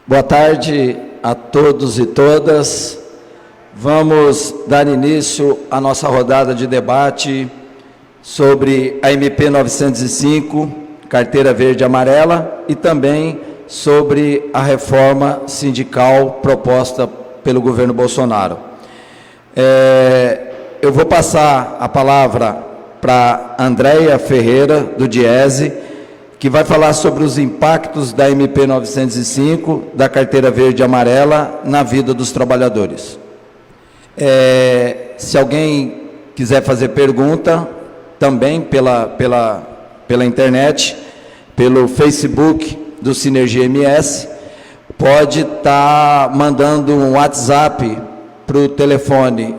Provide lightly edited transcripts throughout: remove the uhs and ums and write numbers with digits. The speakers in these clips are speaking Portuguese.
Boa tarde a todos e todas. Vamos dar início à nossa rodada de debate sobre a MP 905, Carteira Verde e Amarela, e também sobre a reforma sindical proposta pelo governo Bolsonaro. Eu vou passar a palavra para Andréia Ferreira, do Diese, que vai falar sobre os impactos da MP 905, da Carteira Verde e Amarela, na vida dos trabalhadores. Se alguém quiser fazer pergunta, também pela internet, pelo Facebook do Sinergia MS, pode estar mandando um WhatsApp para o telefone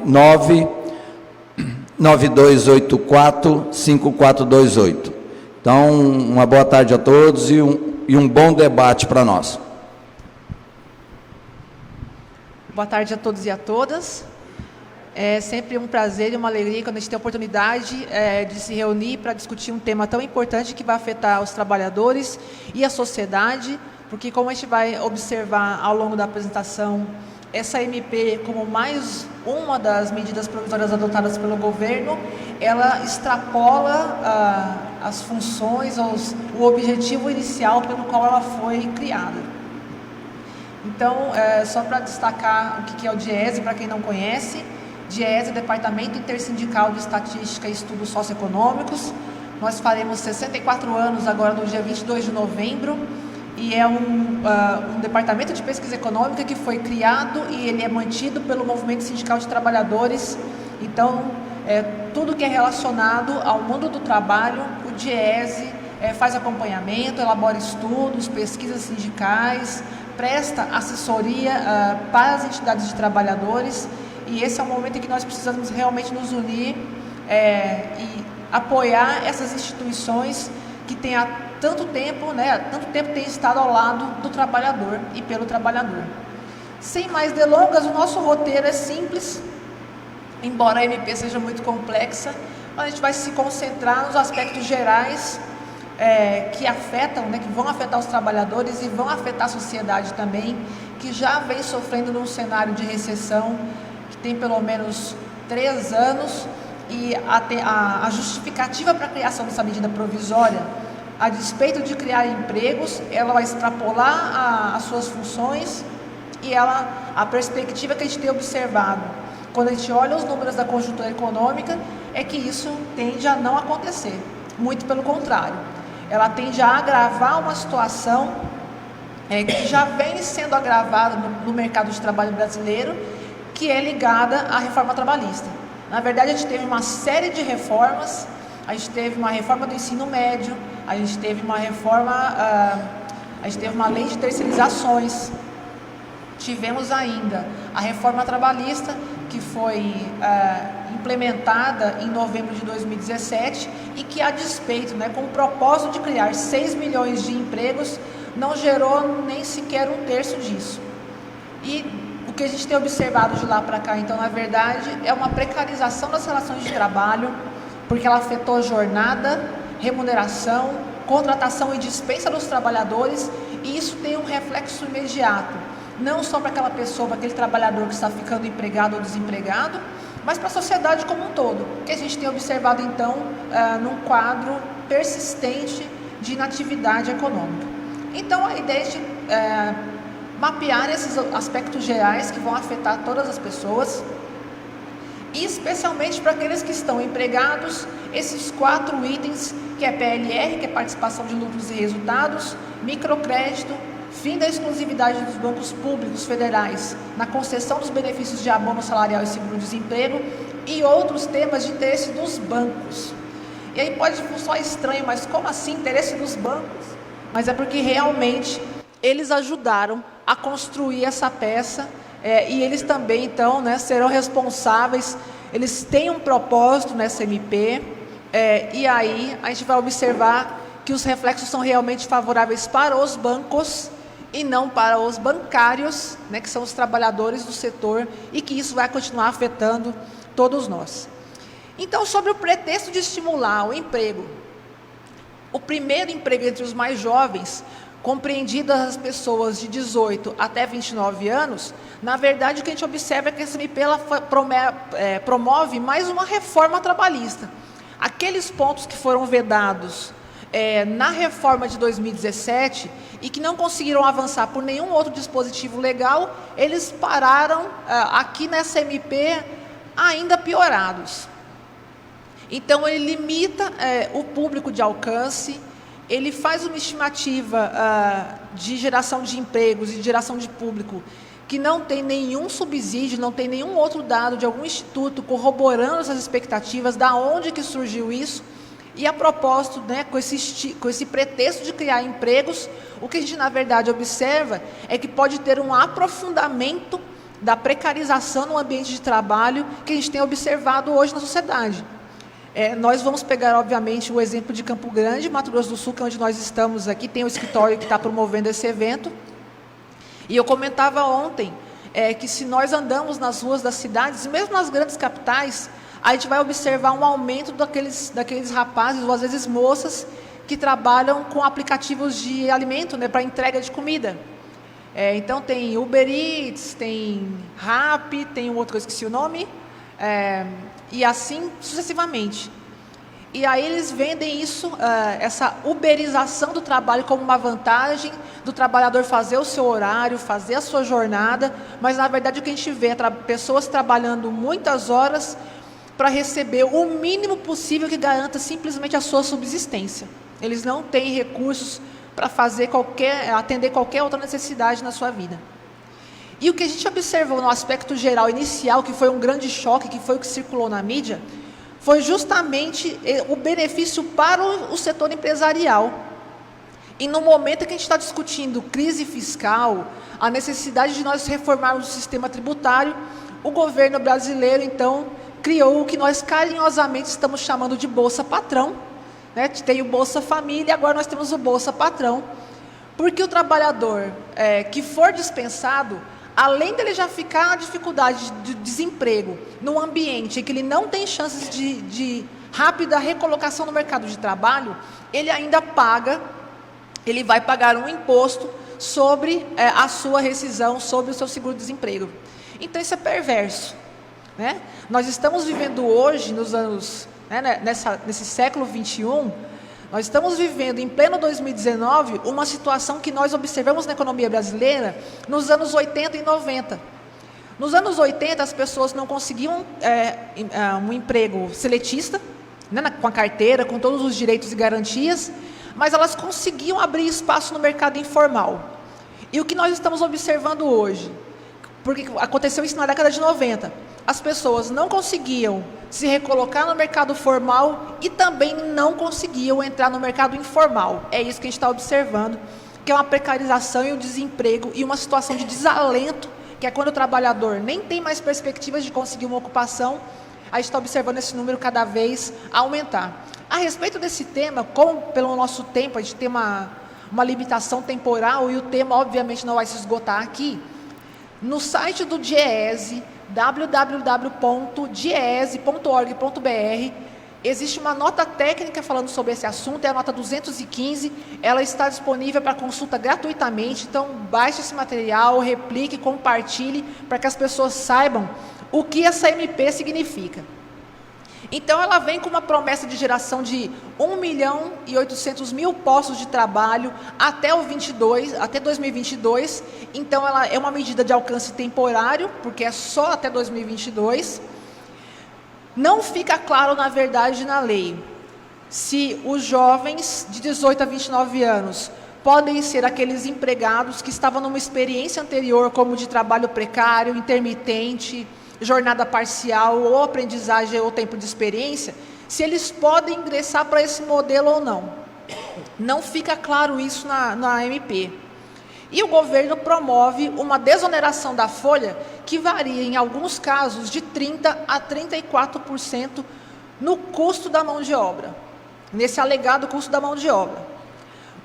99284-5428. Então, uma boa tarde a todos e um bom debate para nós. Boa tarde a todos e a todas. É sempre um prazer e uma alegria quando a gente tem a oportunidade de se reunir para discutir um tema tão importante que vai afetar os trabalhadores e a sociedade, porque como a gente vai observar ao longo da apresentação, essa MP, como mais uma das medidas provisórias adotadas pelo governo, ela extrapola as funções, o objetivo inicial pelo qual ela foi criada. Então, só para destacar o que é o Diese, para quem não conhece, Diese é Departamento Intersindical de Estatística e Estudos Socioeconômicos. Nós faremos 64 anos agora no dia 22 de novembro, e é um departamento de pesquisa econômica que foi criado e ele é mantido pelo Movimento Sindical de Trabalhadores. Então, tudo que é relacionado ao mundo do trabalho, o Diese faz acompanhamento, elabora estudos, pesquisas sindicais, presta assessoria para as entidades de trabalhadores, e esse é o momento em que nós precisamos realmente nos unir e apoiar essas instituições que têm há tanto tempo têm estado ao lado do trabalhador e pelo trabalhador. Sem mais delongas, o nosso roteiro é simples, embora a MP seja muito complexa, a gente vai se concentrar nos aspectos gerais que vão afetar os trabalhadores e vão afetar a sociedade também, que já vem sofrendo num cenário de recessão que tem pelo menos 3 anos, e a justificativa para a criação dessa medida provisória, a despeito de criar empregos, ela vai extrapolar as suas funções, e a perspectiva que a gente tem observado, quando a gente olha os números da conjuntura econômica, é que isso tende a não acontecer, muito pelo contrário. Ela tende a agravar uma situação que já vem sendo agravada no mercado de trabalho brasileiro, que é ligada à reforma trabalhista. Na verdade, a gente teve uma série de reformas, a gente teve uma reforma do ensino médio, a gente teve uma lei de terceirizações, tivemos ainda a reforma trabalhista, que foi implementada em novembro de 2017 e que, a despeito, com o propósito de criar 6 milhões de empregos, não gerou nem sequer 1/3 disso. E o que a gente tem observado de lá para cá, então, na verdade, é uma precarização das relações de trabalho, porque ela afetou jornada, remuneração, contratação e dispensa dos trabalhadores, e isso tem um reflexo imediato, não só para aquela pessoa, para aquele trabalhador que está ficando empregado ou desempregado, mas para a sociedade como um todo, que a gente tem observado, então, num quadro persistente de inatividade econômica. Então, a ideia é de mapear esses aspectos gerais que vão afetar todas as pessoas, e especialmente para aqueles que estão empregados, esses 4 itens, que é PLR, que é participação de lucros e resultados, microcrédito, fim da exclusividade dos bancos públicos federais na concessão dos benefícios de abono salarial e seguro-desemprego, e outros temas de interesse dos bancos. E aí pode soar estranho, mas como assim interesse dos bancos? Mas é porque realmente eles ajudaram a construir essa peça, e eles também, então, serão responsáveis, eles têm um propósito nessa MP, e aí a gente vai observar que os reflexos são realmente favoráveis para os bancos e não para os bancários, que são os trabalhadores do setor, e que isso vai continuar afetando todos nós. Então, sobre o pretexto de estimular o emprego, o primeiro emprego entre os mais jovens, compreendidas as pessoas de 18 até 29 anos, na verdade o que a gente observa é que essa MP ela promove mais uma reforma trabalhista. Aqueles pontos que foram vedados na reforma de 2017 e que não conseguiram avançar por nenhum outro dispositivo legal, eles pararam aqui nessa MP ainda piorados. Então ele limita o público de alcance, ele faz uma estimativa de geração de empregos e de geração de público que não tem nenhum subsídio, não tem nenhum outro dado de algum instituto corroborando essas expectativas, da onde que surgiu isso. E a propósito, né, com esse pretexto de criar empregos, o que a gente na verdade observa é que pode ter um aprofundamento da precarização no ambiente de trabalho que a gente tem observado hoje na sociedade. Nós vamos pegar, obviamente, o exemplo de Campo Grande, Mato Grosso do Sul, que é onde nós estamos aqui, tem o escritório que está promovendo esse evento. E eu comentava ontem que se nós andamos nas ruas das cidades, mesmo nas grandes capitais, a gente vai observar um aumento daqueles rapazes, ou às vezes moças, que trabalham com aplicativos de alimento, né, para entrega de comida. Então tem Uber Eats, tem Rappi, tem um outro que eu esqueci o nome, e assim sucessivamente. E aí eles vendem isso, essa uberização do trabalho como uma vantagem do trabalhador fazer o seu horário, fazer a sua jornada, mas na verdade o que a gente vê é pessoas trabalhando muitas horas para receber o mínimo possível que garanta simplesmente a sua subsistência. Eles não têm recursos para atender qualquer outra necessidade na sua vida. E o que a gente observou no aspecto geral inicial, que foi um grande choque, que foi o que circulou na mídia, foi justamente o benefício para o setor empresarial. E no momento que a gente está discutindo crise fiscal, a necessidade de nós reformarmos o sistema tributário, o governo brasileiro, então, criou o que nós carinhosamente estamos chamando de Bolsa Patrão, né? Tem o Bolsa Família, agora nós temos o Bolsa Patrão, porque o trabalhador que for dispensado, além dele já ficar na dificuldade de desemprego, num ambiente em que ele não tem chances de rápida recolocação no mercado de trabalho, ele ainda ele vai pagar um imposto sobre a sua rescisão, sobre o seu seguro-desemprego. Então isso é perverso, né? Nós estamos vivendo hoje, nos anos, né, nesse século 21, nós estamos vivendo em pleno 2019 uma situação que nós observamos na economia brasileira nos anos 80 e 90. Nos anos 80 as pessoas não conseguiam um emprego seletista, né, com a carteira, com todos os direitos e garantias, mas elas conseguiam abrir espaço no mercado informal. E o que nós estamos observando hoje, porque aconteceu isso na década de 90, as pessoas não conseguiam se recolocar no mercado formal e também não conseguiam entrar no mercado informal. É isso que a gente está observando, que é uma precarização e um desemprego e uma situação de desalento, que é quando o trabalhador nem tem mais perspectivas de conseguir uma ocupação, a gente está observando esse número cada vez aumentar. A respeito desse tema, como pelo nosso tempo a gente tem uma limitação temporal e o tema obviamente não vai se esgotar aqui, no site do DIEESE, www.diese.org.br, existe uma nota técnica falando sobre esse assunto, é a nota 215, ela está disponível para consulta gratuitamente, então baixe esse material, replique, compartilhe, para que as pessoas saibam o que essa MP significa. Então ela vem com uma promessa de geração de 1.800.000 postos de trabalho até 2022, então ela é uma medida de alcance temporário, porque é só até 2022. Não fica claro, na verdade, na lei, se os jovens de 18 a 29 anos podem ser aqueles empregados que estavam numa experiência anterior, como de trabalho precário, intermitente, jornada parcial ou aprendizagem ou tempo de experiência, se eles podem ingressar para esse modelo ou não. Não fica claro isso na MP. E o governo promove uma desoneração da folha que varia, em alguns casos, de 30% a 34% no custo da mão de obra, nesse alegado custo da mão de obra.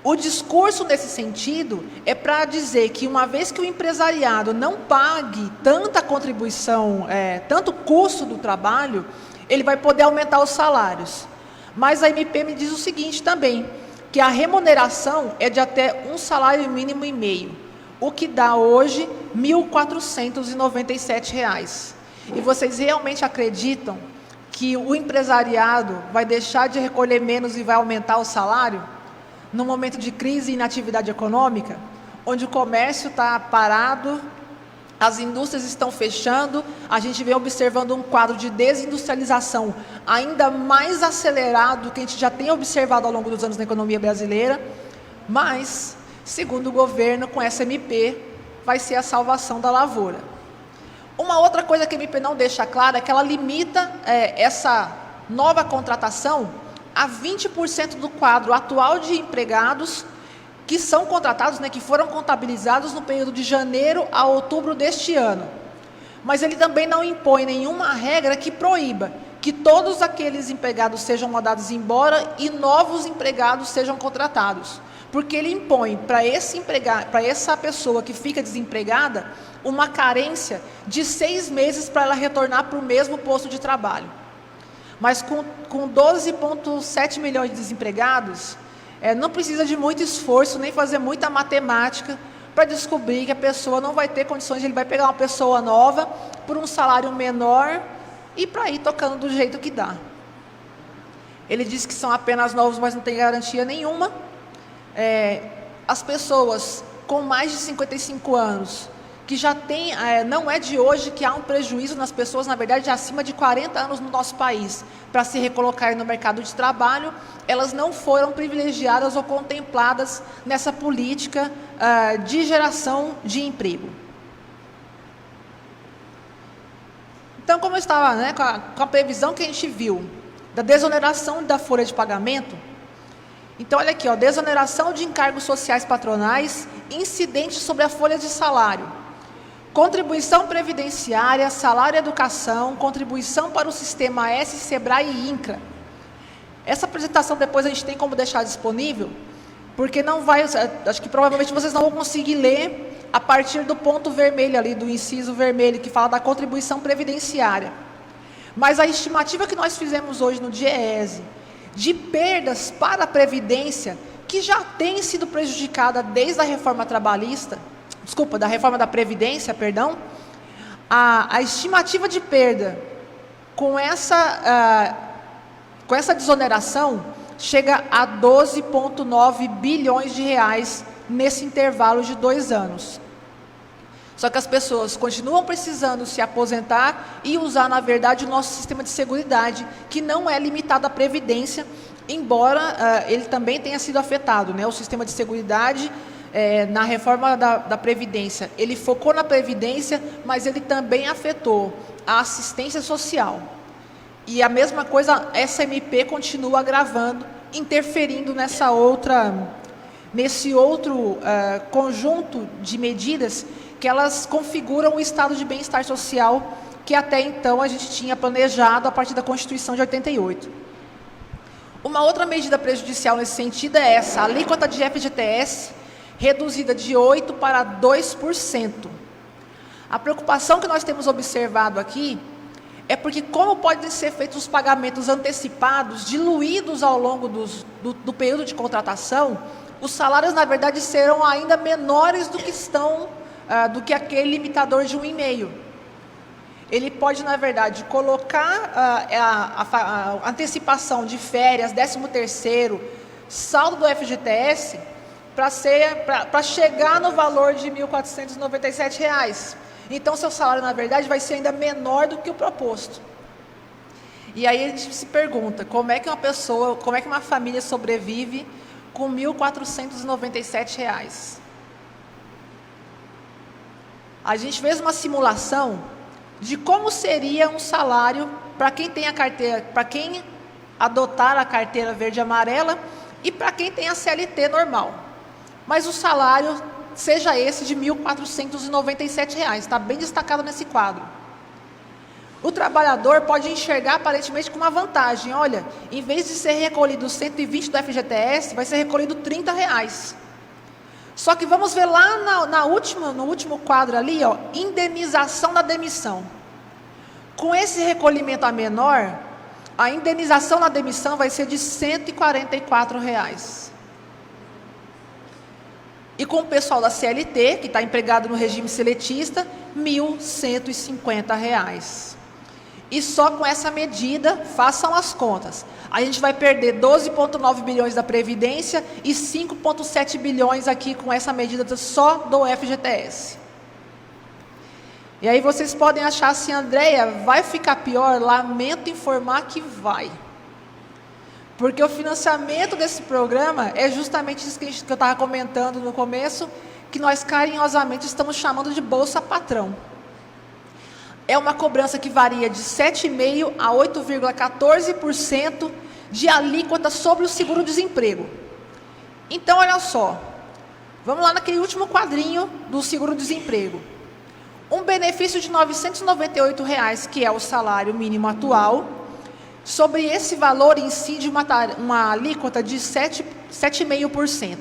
O discurso nesse sentido é para dizer que uma vez que o empresariado não pague tanta contribuição, tanto custo do trabalho, ele vai poder aumentar os salários. Mas a MP me diz o seguinte também, que a remuneração é de até um salário mínimo e meio, o que dá hoje R$ 1.497. E vocês realmente acreditam que o empresariado vai deixar de recolher menos e vai aumentar o salário? No momento de crise e inatividade econômica, onde o comércio está parado, as indústrias estão fechando, a gente vem observando um quadro de desindustrialização ainda mais acelerado do que a gente já tem observado ao longo dos anos na economia brasileira, mas, segundo o governo, com essa MP, vai ser a salvação da lavoura. Uma outra coisa que a MP não deixa clara é que ela limita essa nova contratação a 20% do quadro atual de empregados que são contratados, que foram contabilizados no período de janeiro a outubro deste ano. Mas ele também não impõe nenhuma regra que proíba que todos aqueles empregados sejam mandados embora e novos empregados sejam contratados. Porque ele impõe para essa pessoa que fica desempregada uma carência de 6 meses para ela retornar para o mesmo posto de trabalho. Mas com 12,7 milhões de desempregados, não precisa de muito esforço, nem fazer muita matemática para descobrir que a pessoa não vai ter condições, ele vai pegar uma pessoa nova por um salário menor e para ir tocando do jeito que dá. Ele diz que são apenas novos, mas não tem garantia nenhuma. As pessoas com mais de 55 anos, que já tem, não é de hoje que há um prejuízo nas pessoas, na verdade, de acima de 40 anos no nosso país, para se recolocar no mercado de trabalho, elas não foram privilegiadas ou contempladas nessa política de geração de emprego. Então, como eu estava com a previsão que a gente viu da desoneração da folha de pagamento, então olha aqui, desoneração de encargos sociais patronais incidentes sobre a folha de salário, contribuição previdenciária, salário e educação, contribuição para o sistema S, SEBRAE e INCRA. Essa apresentação depois a gente tem como deixar disponível, porque não vai, acho que provavelmente vocês não vão conseguir ler a partir do ponto vermelho ali, do inciso vermelho, que fala da contribuição previdenciária. Mas a estimativa que nós fizemos hoje no DIEESE, de perdas para a Previdência, que já tem sido prejudicada desde a reforma trabalhista, da reforma da Previdência, perdão, a estimativa de perda com essa desoneração chega a 12,9 bilhões de reais nesse intervalo de 2 anos. Só que as pessoas continuam precisando se aposentar e usar, na verdade, o nosso sistema de seguridade, que não é limitado à Previdência, embora ele também tenha sido afetado, o sistema de seguridade. Na reforma da Previdência, ele focou na Previdência, mas ele também afetou a assistência social. E a mesma coisa, essa MP continua agravando, interferindo nesse outro conjunto de medidas que elas configuram o estado de bem-estar social que até então a gente tinha planejado a partir da Constituição de 88. Uma outra medida prejudicial nesse sentido é essa, a alíquota de FGTS, reduzida de 8% para 2%. A preocupação que nós temos observado aqui é porque, como podem ser feitos os pagamentos antecipados, diluídos ao longo do período de contratação, os salários, na verdade, serão ainda menores do que aquele limitador de 1,5. Ele pode, na verdade, colocar a antecipação de férias, 13º, saldo do FGTS, para chegar no valor de R$ 1.497. Então, seu salário, na verdade, vai ser ainda menor do que o proposto. E aí a gente se pergunta, como é que uma família sobrevive com R$ 1.497? A gente fez uma simulação de como seria um salário para quem tem a carteira, para quem adotar a carteira verde e amarela e para quem tem a CLT normal. Mas o salário seja esse de R$ 1.497, está bem destacado nesse quadro. O trabalhador pode enxergar aparentemente com uma vantagem, olha, em vez de ser recolhido 120 do FGTS, vai ser recolhido R$ 30. Só que vamos ver lá no último quadro ali, indenização da demissão. Com esse recolhimento a menor, a indenização na demissão vai ser de R$ 144. E com o pessoal da CLT, que está empregado no regime seletista, R$ 1.150. E só com essa medida, façam as contas, a gente vai perder 12,9 bilhões da Previdência e 5,7 bilhões aqui com essa medida só do FGTS. E aí vocês podem achar assim, Andréia, vai ficar pior? Lamento informar que vai. Porque o financiamento desse programa é justamente isso que eu estava comentando no começo, que nós carinhosamente estamos chamando de Bolsa Patrão. É uma cobrança que varia de 7,5% a 8,14% de alíquota sobre o seguro-desemprego. Então, olha só, vamos lá naquele último quadrinho do seguro-desemprego. Um benefício de R$ 998, que é o salário mínimo atual, sobre esse valor incide uma alíquota de 7,5%.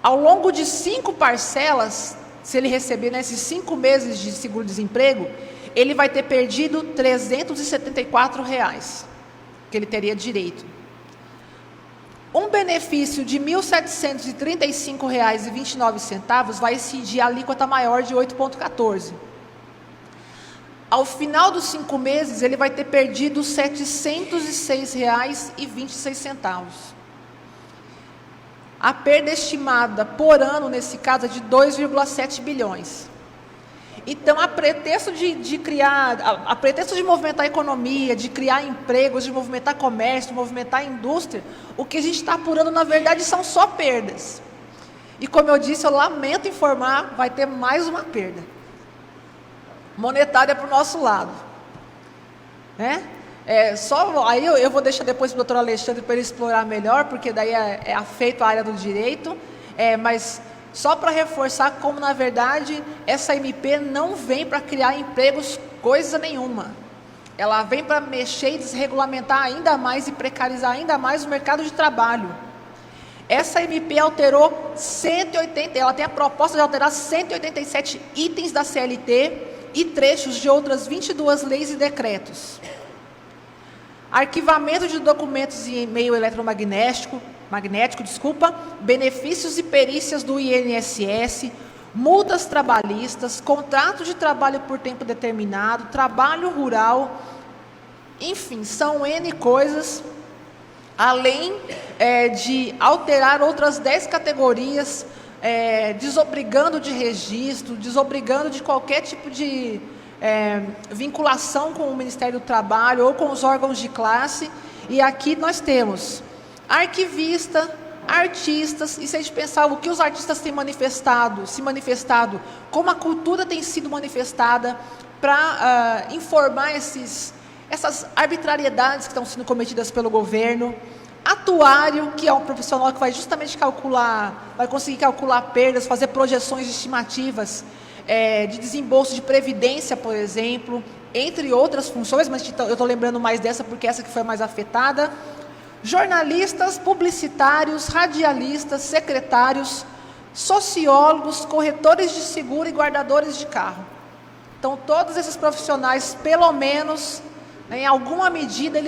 Ao longo de 5 parcelas, se ele receber nesses 5 meses de seguro-desemprego, ele vai ter perdido R$ 374, que ele teria direito. Um benefício de R$ 1.735,29 vai incidir a alíquota maior de 8,14%. Ao final dos 5 meses, ele vai ter perdido R$ 706,26. A perda estimada por ano, nesse caso, é de 2,7 bilhões. Então, a pretexto a pretexto de movimentar a economia, de criar empregos, de movimentar comércio, de movimentar a indústria, o que a gente está apurando, na verdade, são só perdas. E, como eu disse, eu lamento informar, vai ter mais uma perda monetária para o nosso lado. Né? Aí eu vou deixar depois para o doutor Alexandre para ele explorar melhor, porque daí é afeito à área do direito, mas só para reforçar como, na verdade, essa MP não vem para criar empregos coisa nenhuma. Ela vem para mexer e desregulamentar ainda mais e precarizar ainda mais o mercado de trabalho. Essa MP alterou 180, ela tem a proposta de alterar 187 itens da CLT e trechos de outras 22 leis e decretos. Arquivamento de documentos em meio eletromagnético, benefícios e perícias do INSS, multas trabalhistas, contrato de trabalho por tempo determinado, trabalho rural, enfim, são N coisas, além de alterar outras 10 categorias, desobrigando de registro, desobrigando de qualquer tipo de vinculação com o Ministério do Trabalho ou com os órgãos de classe. E aqui nós temos arquivista, artistas, e se a gente pensar o que os artistas têm se manifestado, como a cultura tem sido manifestada para informar essas arbitrariedades que estão sendo cometidas pelo governo. Atuário, que é um profissional que vai justamente vai conseguir calcular perdas, fazer projeções estimativas de desembolso de previdência, por exemplo, entre outras funções, mas eu estou lembrando mais dessa porque essa que foi mais afetada. Jornalistas, publicitários, radialistas, secretários, sociólogos, corretores de seguro e guardadores de carro. Então, todos esses profissionais, pelo menos, em alguma medida,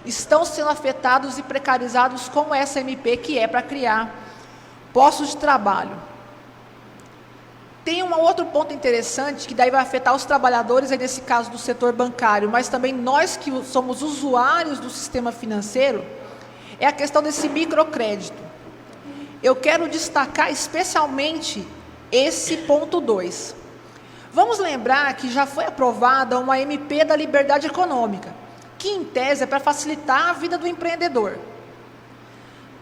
estão sendo afetados e precarizados com essa MP, que é para criar postos de trabalho. Tem um outro ponto interessante, que daí vai afetar os trabalhadores, aí nesse caso do setor bancário, mas também nós que somos usuários do sistema financeiro, é a questão desse microcrédito. Eu quero destacar especialmente esse ponto 2. Vamos lembrar que já foi aprovada uma MP da liberdade econômica, que em tese é para facilitar a vida do empreendedor.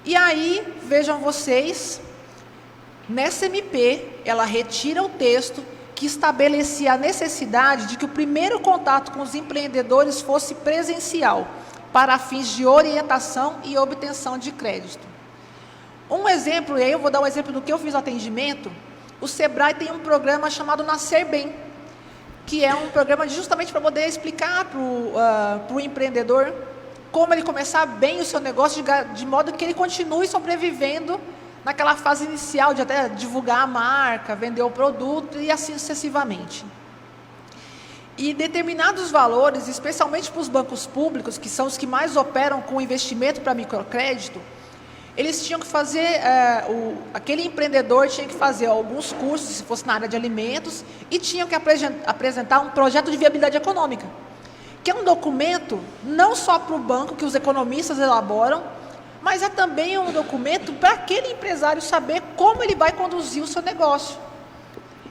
E aí, vejam vocês, nessa MP, ela retira o texto que estabelecia a necessidade de que o primeiro contato com os empreendedores fosse presencial, para fins de orientação e obtenção de crédito. Um exemplo, e aí eu vou dar um exemplo do que eu fiz no atendimento, o Sebrae tem um programa chamado Nascer Bem, que é um programa justamente para poder explicar para o empreendedor como ele começar bem o seu negócio, de modo que ele continue sobrevivendo naquela fase inicial de até divulgar a marca, vender o produto e assim sucessivamente. E determinados valores, especialmente para os bancos públicos, que são os que mais operam com investimento para microcrédito, eles tinham que fazer, aquele empreendedor tinha que fazer alguns cursos, se fosse na área de alimentos, e tinham que apresentar um projeto de viabilidade econômica, que é um documento não só para o banco, que os economistas elaboram, mas é também um documento para aquele empresário saber como ele vai conduzir o seu negócio.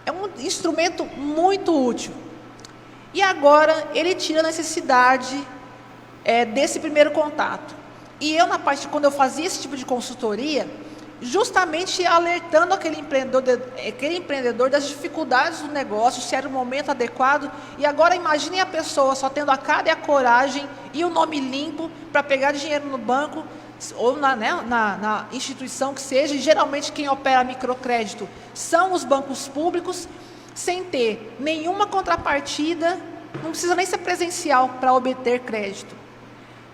É um instrumento muito útil. E agora ele tira a necessidade desse primeiro contato. E eu, quando eu fazia esse tipo de consultoria, justamente alertando aquele empreendedor das dificuldades do negócio, se era o momento adequado. E agora imaginem a pessoa só tendo a cara e a coragem e o nome limpo para pegar dinheiro no banco ou na instituição que seja. E geralmente quem opera microcrédito são os bancos públicos, sem ter nenhuma contrapartida, não precisa nem ser presencial para obter crédito.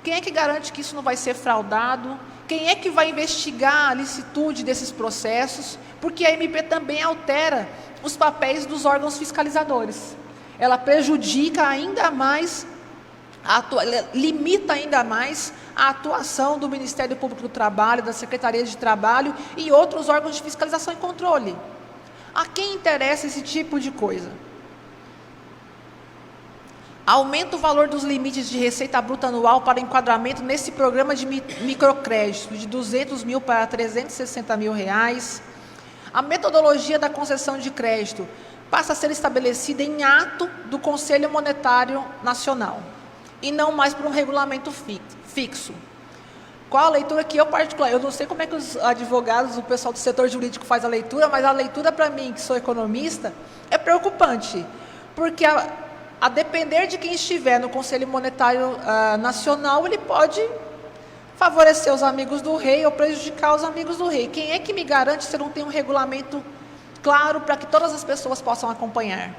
Quem é que garante que isso não vai ser fraudado? Quem é que vai investigar a licitude desses processos? Porque a MP também altera os papéis dos órgãos fiscalizadores. Ela prejudica ainda mais, limita ainda mais a atuação do Ministério Público do Trabalho, da Secretaria de Trabalho e outros órgãos de fiscalização e controle. A quem interessa esse tipo de coisa? Aumenta o valor dos limites de receita bruta anual para enquadramento nesse programa de microcrédito, de 200 mil para 360 mil reais. A metodologia da concessão de crédito passa a ser estabelecida em ato do Conselho Monetário Nacional, e não mais por um regulamento fixo. Qual a leitura que eu não sei como é que os advogados, o pessoal do setor jurídico faz a leitura, mas a leitura para mim, que sou economista, é preocupante, porque a depender de quem estiver no Conselho Monetário Nacional, ele pode favorecer os amigos do rei ou prejudicar os amigos do rei. Quem é que me garante se eu não tenho um regulamento claro para que todas as pessoas possam acompanhar?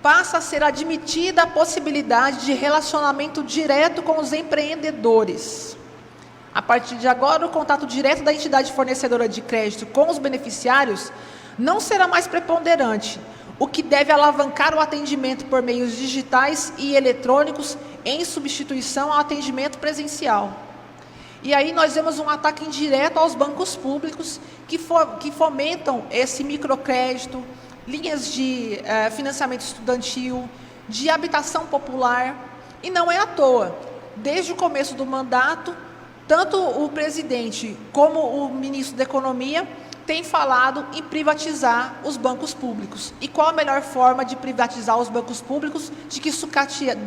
Passa a ser admitida a possibilidade de relacionamento direto com os empreendedores. A partir de agora, o contato direto da entidade fornecedora de crédito com os beneficiários não será mais preponderante, o que deve alavancar o atendimento por meios digitais e eletrônicos em substituição ao atendimento presencial. E aí nós vemos um ataque indireto aos bancos públicos que fomentam esse microcrédito, linhas de financiamento estudantil, de habitação popular, e não é à toa. Desde o começo do mandato, tanto o presidente como o ministro da Economia tem falado em privatizar os bancos públicos. E qual a melhor forma de privatizar os bancos públicos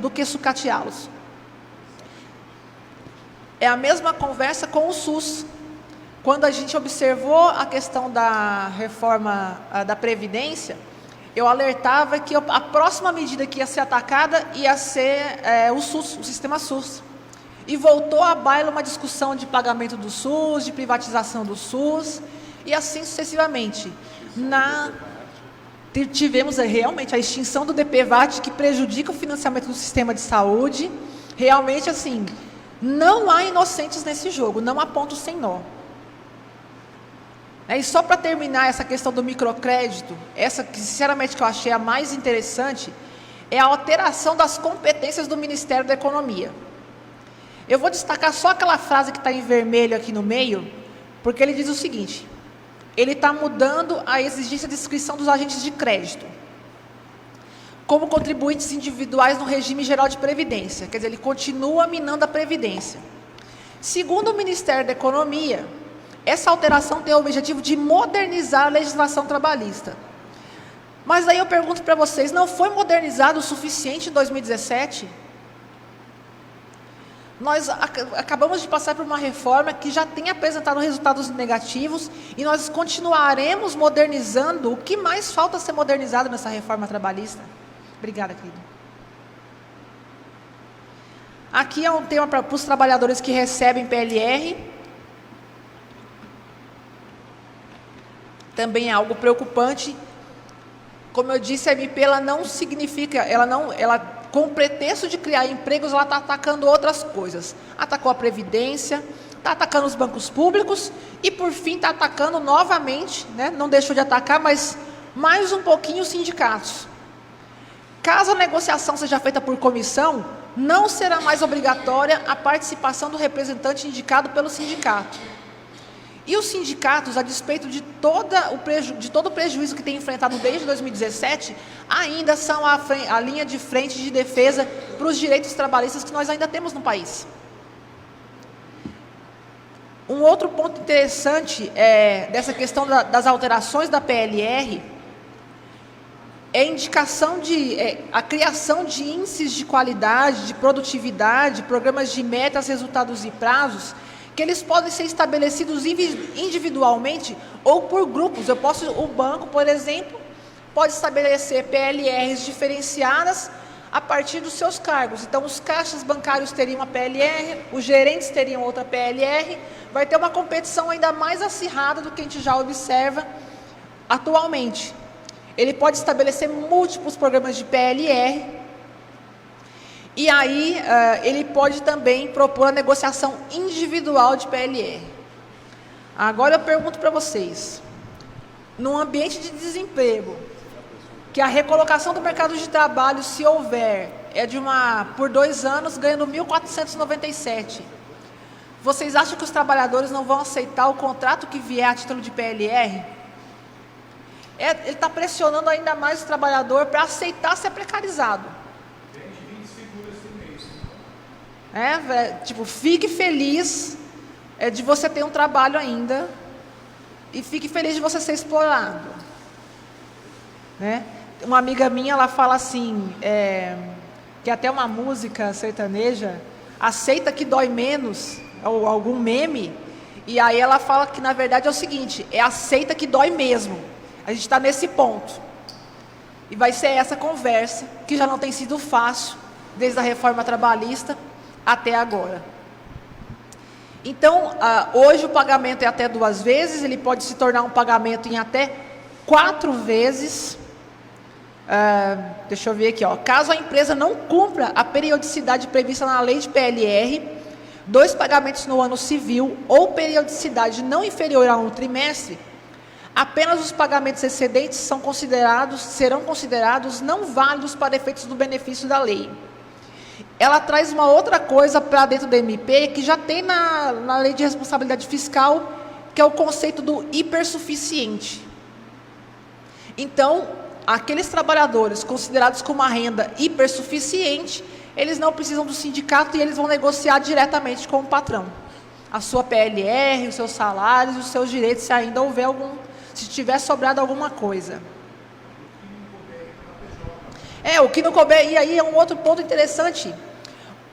do que sucateá-los? É a mesma conversa com o SUS. Quando a gente observou a questão da reforma da Previdência, eu alertava que a próxima medida que ia ser atacada ia ser o SUS, o sistema SUS. E voltou à baila uma discussão de pagamento do SUS, de privatização do SUS, e assim sucessivamente. Tivemos realmente a extinção do DPVAT, que prejudica o financiamento do sistema de saúde. Realmente, assim, não há inocentes nesse jogo, não há ponto sem nó. E só para terminar essa questão do microcrédito, essa que sinceramente que eu achei a mais interessante, é a alteração das competências do Ministério da Economia. Eu vou destacar só aquela frase que está em vermelho aqui no meio, porque ele diz o seguinte: ele está mudando a exigência de inscrição dos agentes de crédito como contribuintes individuais no regime geral de previdência. Quer dizer, ele continua minando a previdência. Segundo o Ministério da Economia, essa alteração tem o objetivo de modernizar a legislação trabalhista. Mas aí eu pergunto para vocês, não foi modernizado o suficiente em 2017? Nós acabamos de passar por uma reforma que já tem apresentado resultados negativos e nós continuaremos modernizando. O que mais falta ser modernizado nessa reforma trabalhista? Obrigada, querido. Aqui é um tema para os trabalhadores que recebem PLR. Também é algo preocupante. Como eu disse, a MP ela não significa, com o pretexto de criar empregos, ela está atacando outras coisas. Atacou a Previdência, está atacando os bancos públicos e, por fim, está atacando novamente, não deixou de atacar, mas mais um pouquinho os sindicatos. Caso a negociação seja feita por comissão, não será mais obrigatória a participação do representante indicado pelo sindicato. E os sindicatos, a despeito de todo o prejuízo que tem enfrentado desde 2017, ainda são a linha de frente de defesa para os direitos trabalhistas que nós ainda temos no país. Um outro ponto interessante dessa questão das alterações da PLR é a criação de índices de qualidade, de produtividade, programas de metas, resultados e prazos, que eles podem ser estabelecidos individualmente ou por grupos. O banco, por exemplo, pode estabelecer PLRs diferenciadas a partir dos seus cargos. Então, os caixas bancários teriam uma PLR, os gerentes teriam outra PLR, vai ter uma competição ainda mais acirrada do que a gente já observa atualmente. Ele pode estabelecer múltiplos programas de PLR, e aí ele pode também propor a negociação individual de PLR. Agora eu pergunto para vocês, num ambiente de desemprego, que a recolocação do mercado de trabalho, se houver, por 2 anos, ganhando 1.497, vocês acham que os trabalhadores não vão aceitar o contrato que vier a título de PLR? Ele está pressionando ainda mais o trabalhador para aceitar ser precarizado. Fique feliz de você ter um trabalho ainda e fique feliz de você ser explorado. Uma amiga minha, ela fala assim, que até uma música sertaneja, aceita que dói menos, ou algum meme, e aí ela fala que na verdade é o seguinte, aceita que dói mesmo. A gente está nesse ponto. E vai ser essa conversa, que já não tem sido fácil, desde a reforma trabalhista até agora. Então, hoje o pagamento é até 2 vezes, ele pode se tornar um pagamento em até 4 vezes. Deixa eu ver aqui, caso a empresa não cumpra a periodicidade prevista na lei de PLR, 2 pagamentos no ano civil ou periodicidade não inferior a um trimestre, apenas os pagamentos excedentes serão considerados não válidos para efeitos do benefício da lei. Ela traz uma outra coisa para dentro do MP, que já tem na lei de responsabilidade fiscal, que é o conceito do hipersuficiente. Então, aqueles trabalhadores considerados com uma renda hipersuficiente, eles não precisam do sindicato e eles vão negociar diretamente com o patrão. A sua PLR, os seus salários, os seus direitos, se ainda houver se tiver sobrado alguma coisa. O que não couber, e aí é um outro ponto interessante,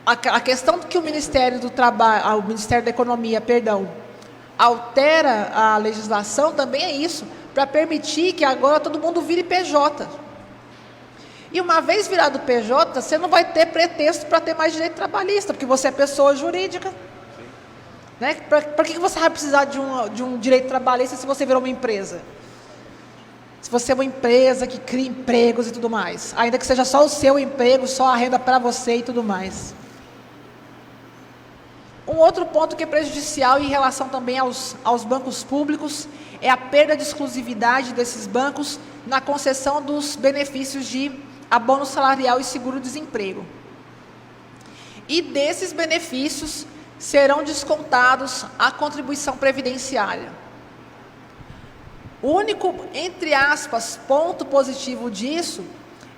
a questão que o Ministério o Ministério da Economia, altera a legislação também é isso, para permitir que agora todo mundo vire PJ. E uma vez virado PJ, você não vai ter pretexto para ter mais direito trabalhista, porque você é pessoa jurídica. Para que você vai precisar de um direito trabalhista se você virou uma empresa? Se você é uma empresa que cria empregos e tudo mais, ainda que seja só o seu emprego, só a renda para você e tudo mais. Um outro ponto que é prejudicial em relação também aos bancos públicos é a perda de exclusividade desses bancos na concessão dos benefícios de abono salarial e seguro-desemprego. E desses benefícios serão descontados a contribuição previdenciária. O único, entre aspas, ponto positivo disso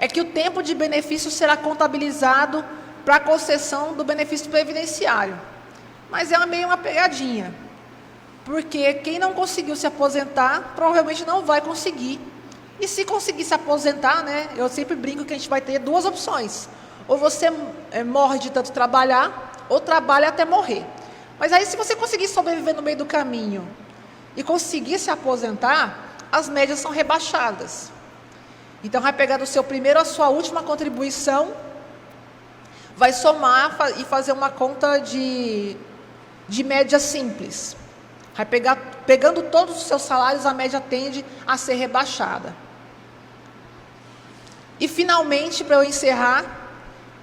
é que o tempo de benefício será contabilizado para a concessão do benefício previdenciário. Mas é meio uma pegadinha, porque quem não conseguiu se aposentar, provavelmente não vai conseguir. E se conseguir se aposentar, eu sempre brinco que a gente vai ter 2 opções. Ou você morre de tanto trabalhar, ou trabalha até morrer. Mas aí se você conseguir sobreviver no meio do caminho e conseguir se aposentar, as médias são rebaixadas. Então vai pegar do seu primeiro a sua última contribuição, vai somar e fazer uma conta de média simples. Vai pegando todos os seus salários, a média tende a ser rebaixada. E finalmente, para eu encerrar,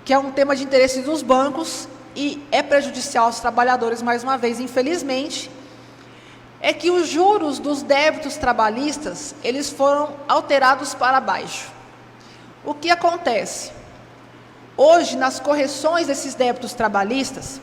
que é um tema de interesse dos bancos e é prejudicial aos trabalhadores mais uma vez, infelizmente, é que os juros dos débitos trabalhistas, eles foram alterados para baixo. O que acontece? Hoje, nas correções desses débitos trabalhistas,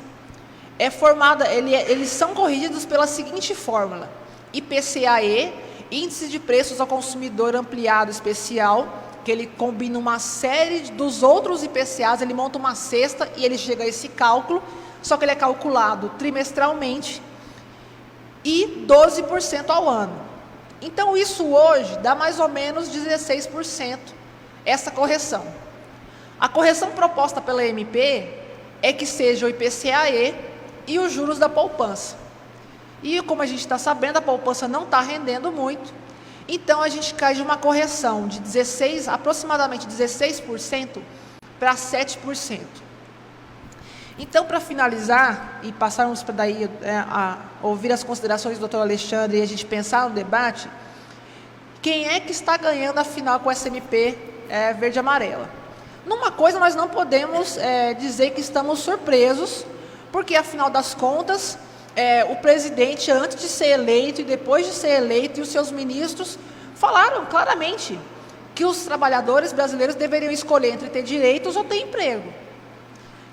eles são corrigidos pela seguinte fórmula: IPCAE, Índice de Preços ao Consumidor Ampliado Especial, que ele combina uma série dos outros IPCAs, ele monta uma cesta e ele chega a esse cálculo, só que ele é calculado trimestralmente e 12% ao ano. Então, isso hoje dá mais ou menos 16%, essa correção. A correção proposta pela MP é que seja o IPCAE e os juros da poupança. E como a gente está sabendo, a poupança não está rendendo muito, então a gente cai de uma correção de aproximadamente 16% para 7%. Então, para finalizar e passarmos para daí a ouvir as considerações do Dr. Alexandre e a gente pensar no debate, quem é que está ganhando afinal com essa MP verde e amarela? Numa coisa nós não podemos dizer que estamos surpresos, porque afinal das contas, o presidente, antes de ser eleito e depois de ser eleito, e os seus ministros falaram claramente que os trabalhadores brasileiros deveriam escolher entre ter direitos ou ter emprego.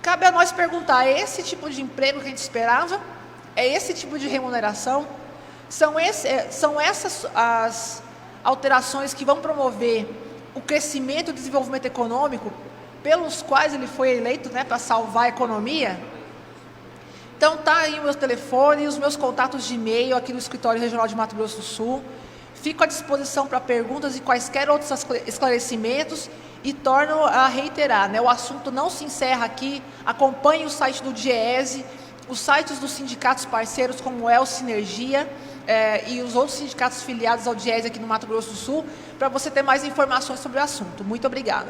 Cabe a nós perguntar: é esse tipo de emprego que a gente esperava? É esse tipo de remuneração? São essas as alterações que vão promover o crescimento e o desenvolvimento econômico pelos quais ele foi eleito, para salvar a economia? Então, tá aí o meu telefone e os meus contatos de e-mail aqui no Escritório Regional de Mato Grosso do Sul. Fico à disposição para perguntas e quaisquer outros esclarecimentos e torno a reiterar, o assunto não se encerra aqui. Acompanhe o site do DIEESE, os sites dos sindicatos parceiros como o Sinergia e os outros sindicatos filiados ao DIEESE aqui no Mato Grosso do Sul, para você ter mais informações sobre o assunto. Muito obrigada.